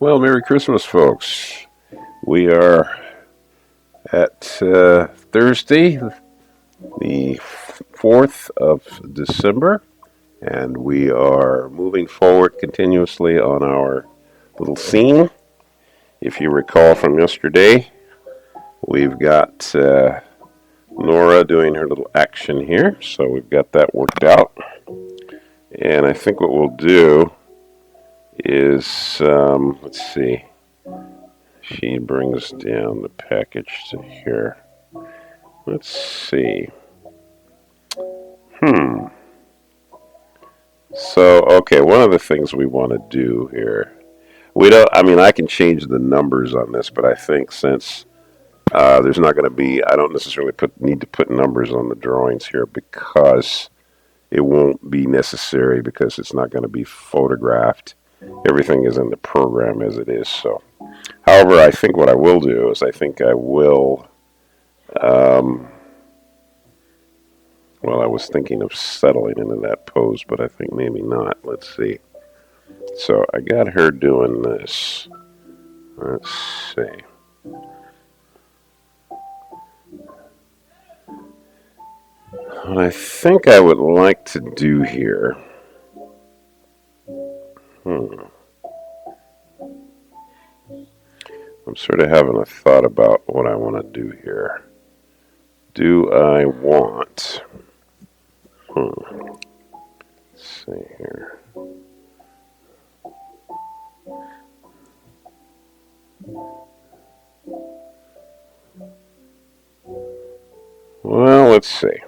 Well, Merry Christmas, folks. We are at Thursday, the 4th of December, and we are moving forward continuously on our little scene. If you recall from yesterday, we've got Nora doing her little action here, so we've got that worked out. And I think what we'll do is, let's see. She brings down the package to here. Let's see. So, okay, one of the things we want to do here, I can change the numbers on this, but I think since there's not going to be, I don't necessarily need to put numbers on the drawings here because it won't be necessary because it's not going to be photographed. Everything is in the program as it is, so. However, I think what I will do is I will, well, I was thinking of settling into that pose, but I think maybe not. Let's see. So I got her doing this. Let's see. What I think I would like to do here. I'm sort of having a thought about what I want to do here. Do I want... Let's see here. Well, let's see.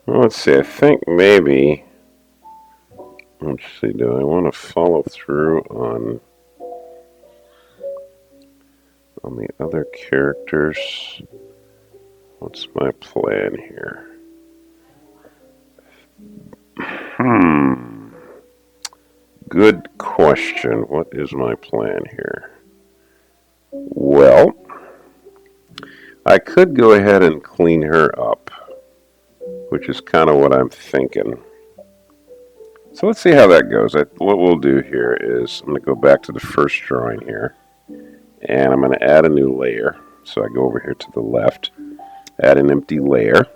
Well, let's see. I think maybe... Let's see. Do I want to follow through on the other characters? What's my plan here? Good question. What is my plan here? Well, I could go ahead and clean her up, which is kind of what I'm thinking. So let's see how that goes. What we'll do here is I'm going to go back to the first drawing here, and I'm going to add a new layer. So I go over here to the left, add an empty layer.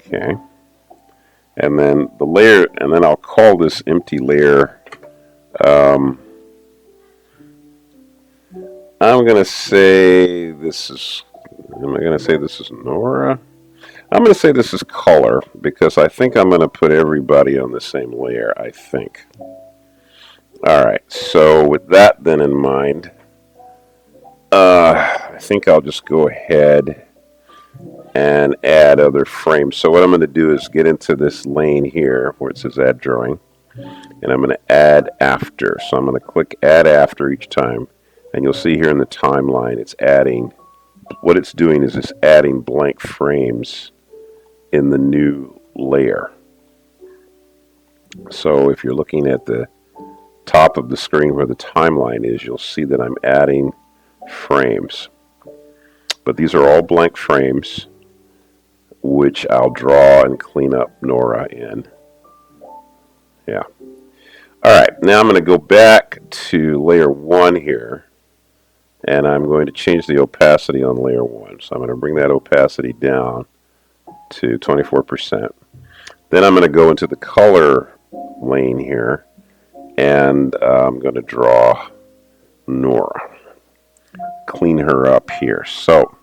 Okay. And then the layer, and then I'll call this empty layer, I'm going to say this is, am I going to say this is Nora? I'm going to say this is color because I think I'm going to put everybody on the same layer, I think. Alright, so with that then in mind, I think I'll just go ahead and add other frames. So what I'm going to do is get into this lane here where it says add drawing, and I'm going to add after. So I'm going to click add after each time, and you'll see here in the timeline it's adding, what it's doing is it's adding blank frames in the new layer. So if you're looking at the top of the screen where the timeline is, you'll see that I'm adding frames. But these are all blank frames, which I'll draw and clean up Nora in. Yeah. Alright, now I'm going to go back to layer 1 here, and I'm going to change the opacity on layer 1. So I'm going to bring that opacity down to 24%. Then I'm going to go into the color lane here, and I'm going to draw Nora. Clean her up here. So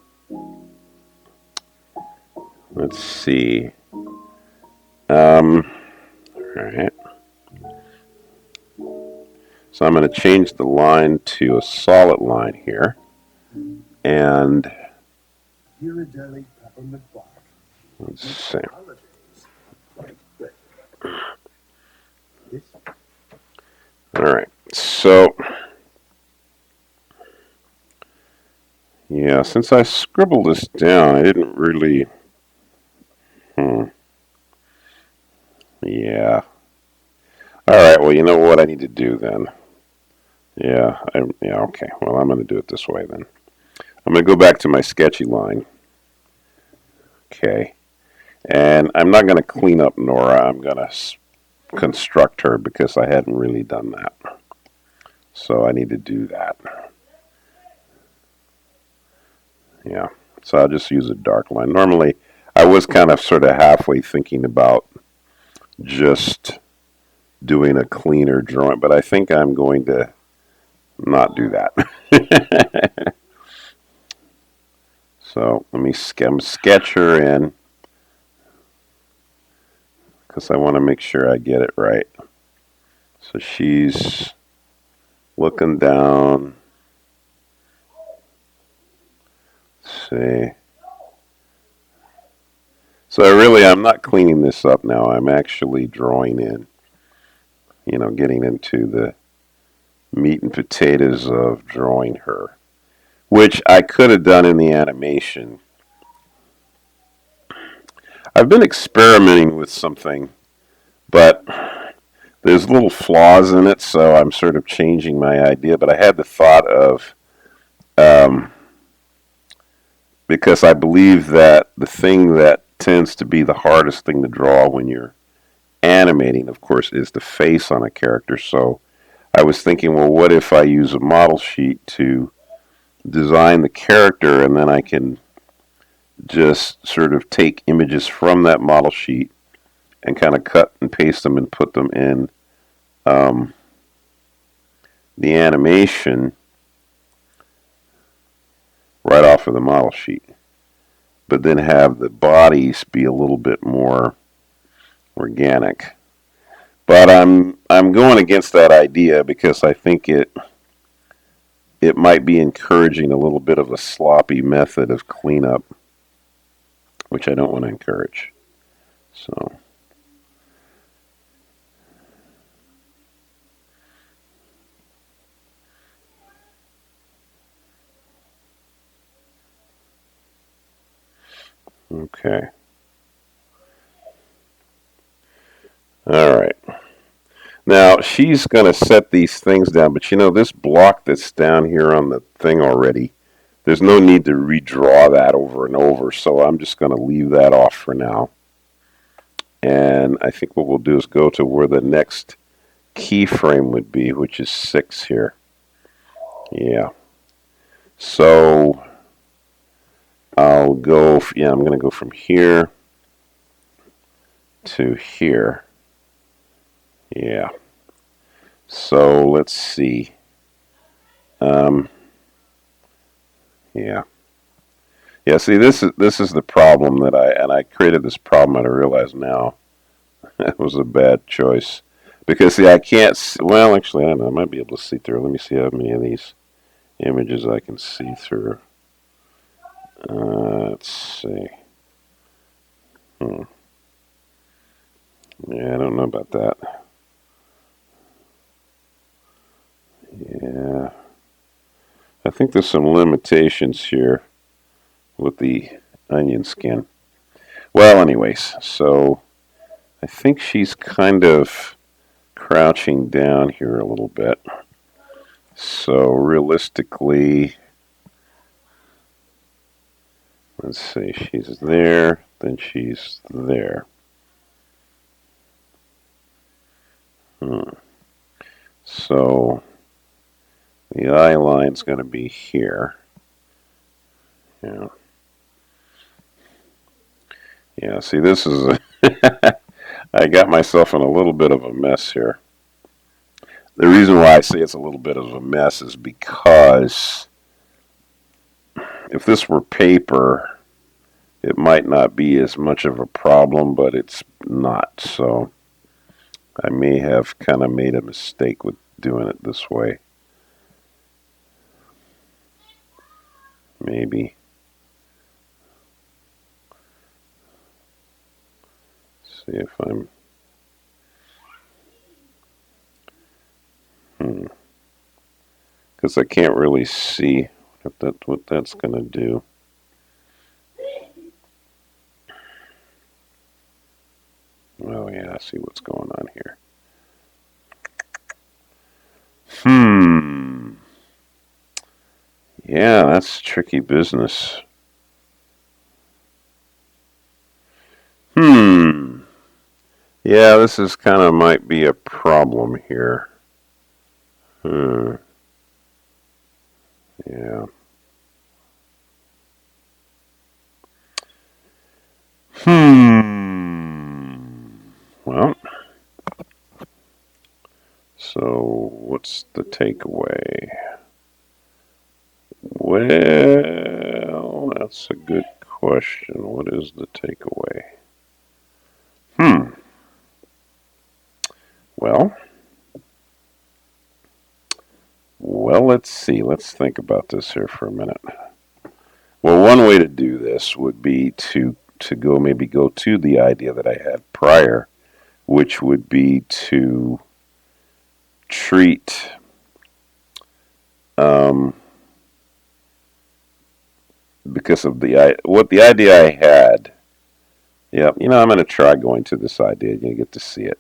let's see. Alright. So I'm going to change the line to a solid line here. And let's see. Alright. So yeah, since I scribbled this down, I didn't really... Yeah. Alright, well, you know what I need to do then? Yeah, okay. Well, I'm going to do it this way then. I'm going to go back to my sketchy line. Okay. And I'm not going to clean up Nora. I'm going to construct her because I hadn't really done that. So I need to do that. Yeah. So I'll just use a dark line. Normally, I was kind of sort of halfway thinking about just doing a cleaner drawing, but I think I'm going to not do that. So let me sketch her in because I want to make sure I get it right. So she's looking down. Let's see. So I'm not cleaning this up now. I'm actually drawing in, getting into the meat and potatoes of drawing her, which I could have done in the animation. I've been experimenting with something, but there's little flaws in it, so I'm sort of changing my idea. But I had the thought of, because I believe that the thing that tends to be the hardest thing to draw when you're animating, of course, is the face on a character. So I was thinking, well, what if I use a model sheet to design the character, and then I can just sort of take images from that model sheet and kind of cut and paste them and put them in the animation right off of the model sheet, but then have the bodies be a little bit more organic. But I'm going against that idea because I think it might be encouraging a little bit of a sloppy method of cleanup, which I don't want to encourage. So okay. All right. Now she's going to set these things down, but this block that's down here on the thing already, there's no need to redraw that over and over, so I'm just going to leave that off for now. And I think what we'll do is go to where the next keyframe would be, which is 6 here. Yeah. So I'm going to go from here to here. Yeah. So let's see. Yeah. Yeah, see, this is the problem that I created this problem, and I realize now that was a bad choice. Because, see, I can't, well, actually, I don't know, I might be able to see through. Let me see how many of these images I can see through. Let's see. Yeah, I don't know about that. Yeah. I think there's some limitations here with the onion skin. Well, anyways, so I think she's kind of crouching down here a little bit. So realistically, let's see, she's there, then she's there. So the eye line's going to be here. Yeah. Yeah, see, this is I got myself in a little bit of a mess here. The reason why I say it's a little bit of a mess is because if this were paper, it might not be as much of a problem, but it's not. So I may have kind of made a mistake with doing it this way. Maybe. See if I'm... Because I can't really see what that's going to do. Oh yeah, I see what's going on here. Yeah, that's tricky business. Yeah, this is kind of might be a problem here. Yeah. Well, so what's the takeaway? Well, that's a good question. What is the takeaway? Well, let's see. Let's think about this here for a minute. Well, one way to do this would be to go to the idea that I had prior, which would be to treat because of the idea I had. Yeah, I'm going to try going to this idea. You're going to get to see it,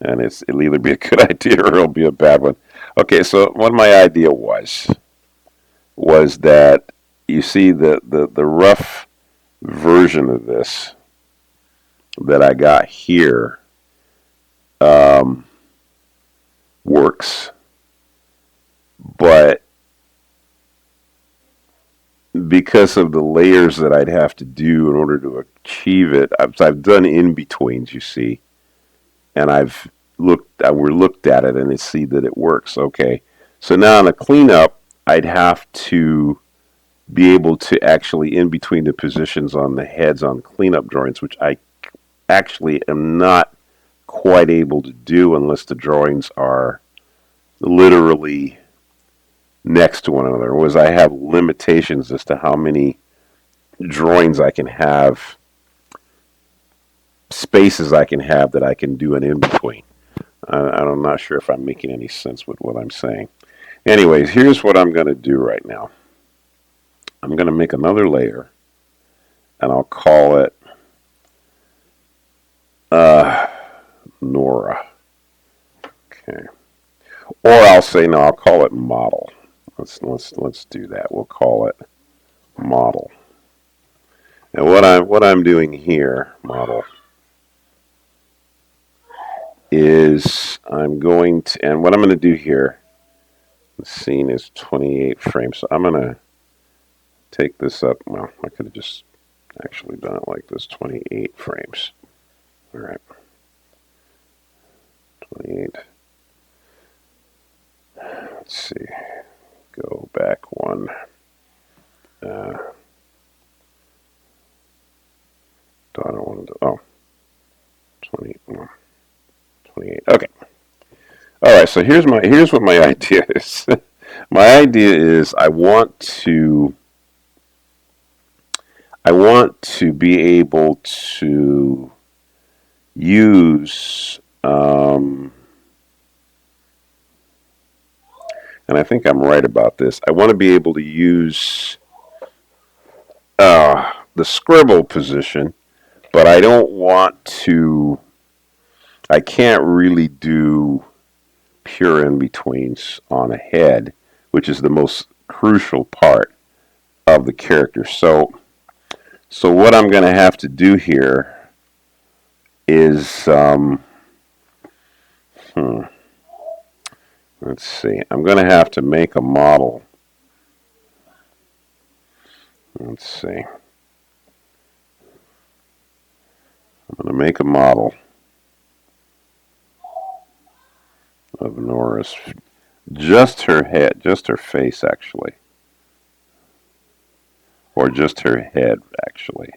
and it'll either be a good idea or it'll be a bad one. Okay, so what my idea was that you see the rough version of this that I got here works, but because of the layers that I'd have to do in order to achieve it, I've done in betweens, you see, and we're looked at it and I see that it works. Okay, so now in a cleanup, I'd have to be able to actually in between the positions on the heads on cleanup drawings, which I actually am not quite able to do unless the drawings are literally next to one another. Was I have limitations as to how many drawings I can have, spaces I can have that I can do an in between. I'm not sure if I'm making any sense with what I'm saying. Anyways, here's what I'm going to do right now. I'm going to make another layer, and I'll call it Nora. Okay. Or I'll say no. I'll call it model. Let's do that. We'll call it model. And what I'm doing here, model, is I'm going to, and what I'm going to do here, the scene is 28 frames. So I'm going to take this up. Well, I could have just actually done it like this, 28 frames. All right. 28. Let's see. Go back one. I don't want to do, oh, 28. Okay. All right, so here's what my idea is. My idea is I want to be able to use and I think I'm right about this. I want to be able to use the scribble position, but I don't want to. I can't really do pure in betweens on a head, which is the most crucial part of the character. So what I'm going to have to do here is let's see. I'm going to have to make a model. Let's see. I'm going to make a model of Nora's, just her head, just her face actually, or just her head actually.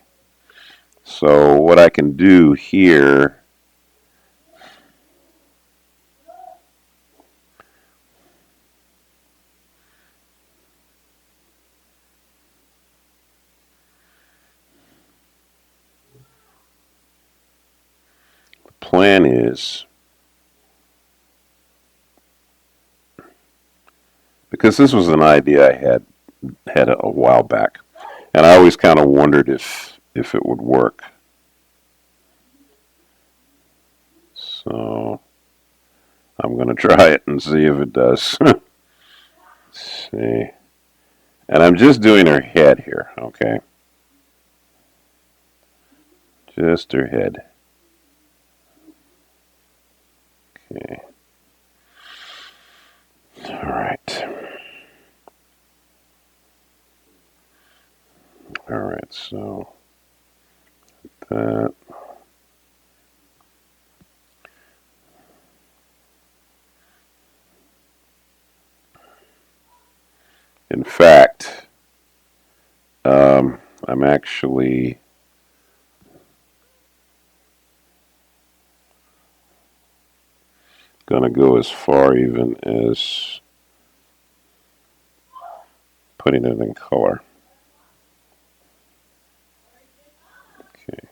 So what I can do here plan is, because this was an idea I had a while back, and I always kind of wondered if it would work. So I'm going to try it and see if it does. Let's see. And I'm just doing her head here, okay? Just her head. Okay. All right. All right, so that. In fact, I'm actually going to go as far even as putting it in color. Okay.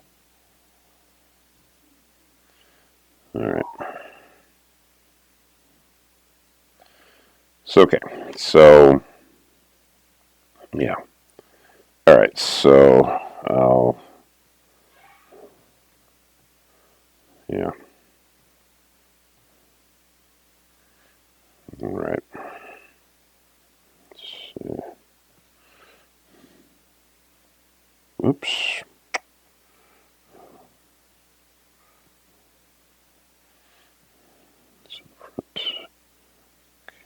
All right. So, okay. So, yeah. All right. So, I'll, yeah. All right. Oops.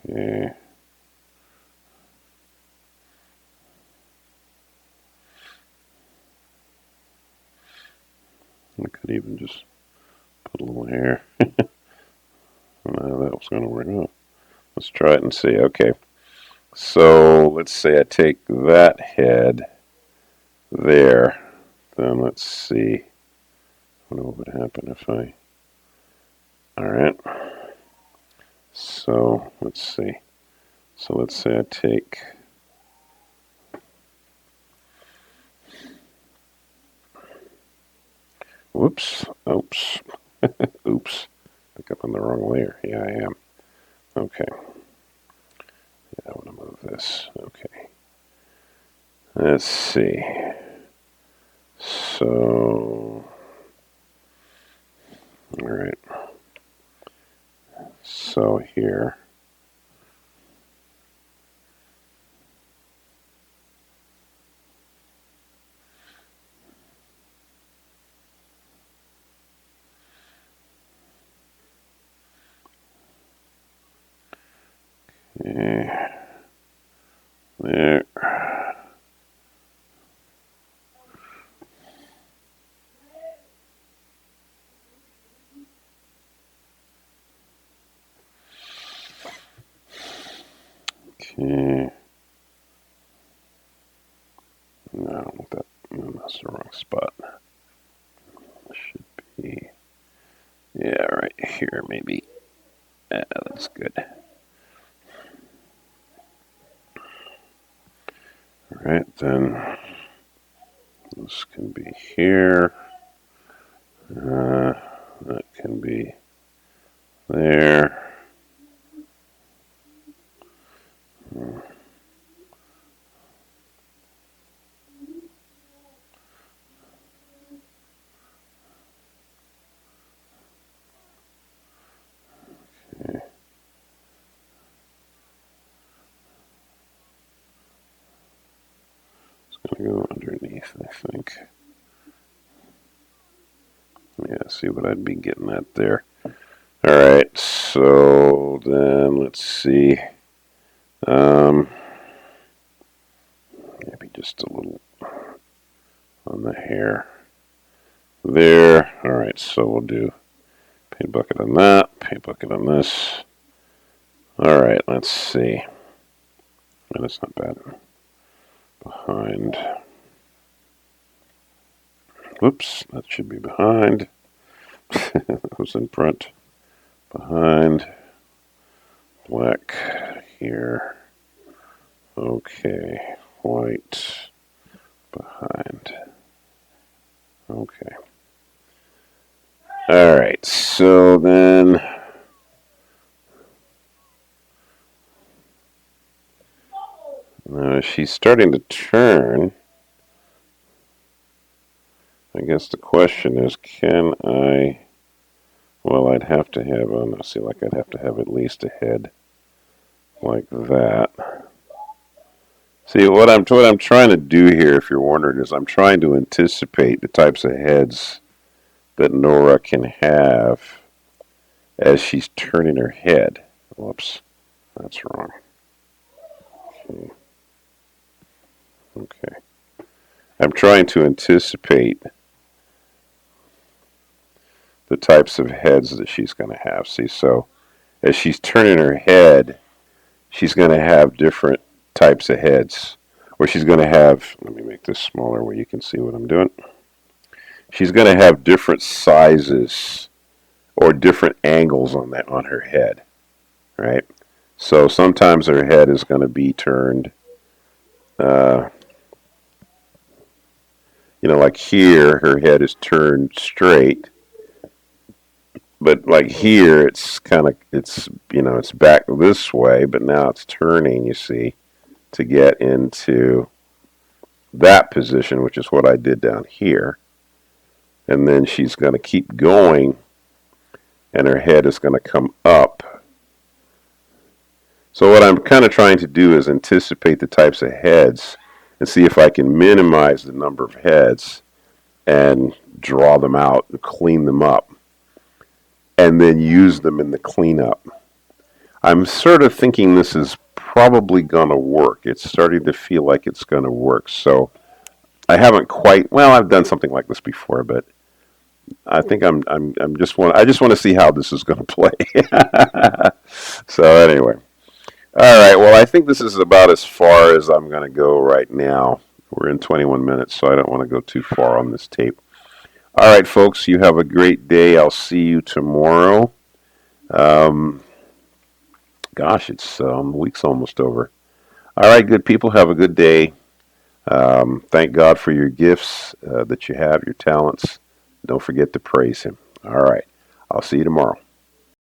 Okay. I could even just put a little hair. No, that was going to work. Oh, let's try it and see. Okay. So let's say I take that head there. Then let's see. I wonder what would happen if I. All right. So let's see. So let's say I take. Whoops. Oops. Oops. I think I'm on the wrong layer. Yeah, I am. Okay. Yeah, I want to move this. Okay. Let's see. So. All right. So here. Yeah, there. Okay. No, I don't want that. No, that's the wrong spot. It should be. Yeah, right here, maybe. Yeah, that's good. All right, then this can be here. That can be there. Okay. It's going to go underneath, I think. Yeah, see what I'd be getting at there. All right, so then let's see. Maybe just a little on the hair there. All right, so we'll do paint bucket on that, paint bucket on this. All right, let's see. Oh, that's not bad. Behind. Whoops, that should be behind. That was in front. Behind. Black here. Okay. White. Behind. Okay. All right, so then she's starting to turn. I guess the question is, can I? Well, I'd have to have. I see, like I'd have to have at least a head like that. See, what I'm trying to do here, if you're wondering, is I'm trying to anticipate the types of heads that Nora can have as she's turning her head. Whoops, that's wrong. Okay. Okay. I'm trying to anticipate the types of heads that she's going to have. See, so as she's turning her head, she's going to have different types of heads. Or she's going to have, let me make this smaller where you can see what I'm doing. She's going to have different sizes or different angles on her head, right? So sometimes her head is going to be turned, like here, her head is turned straight, but like here, it's back this way, but now it's turning, you see, to get into that position, which is what I did down here. And then she's going to keep going, and her head is going to come up. So what I'm kind of trying to do is anticipate the types of heads and see if I can minimize the number of heads and draw them out and clean them up and then use them in the cleanup. I'm sort of thinking this is probably going to work. It's starting to feel like it's going to work. So I haven't quite, well, I've done something like this before, but I think I just want to see how this is going to play. So anyway. All right, well, I think this is about as far as I'm going to go right now. We're in 21 minutes, so I don't want to go too far on this tape. All right, folks, you have a great day. I'll see you tomorrow. Gosh, the week's almost over. All right, good people, have a good day. Thank God for your gifts that you have, your talents. Don't forget to praise Him. All right, I'll see you tomorrow.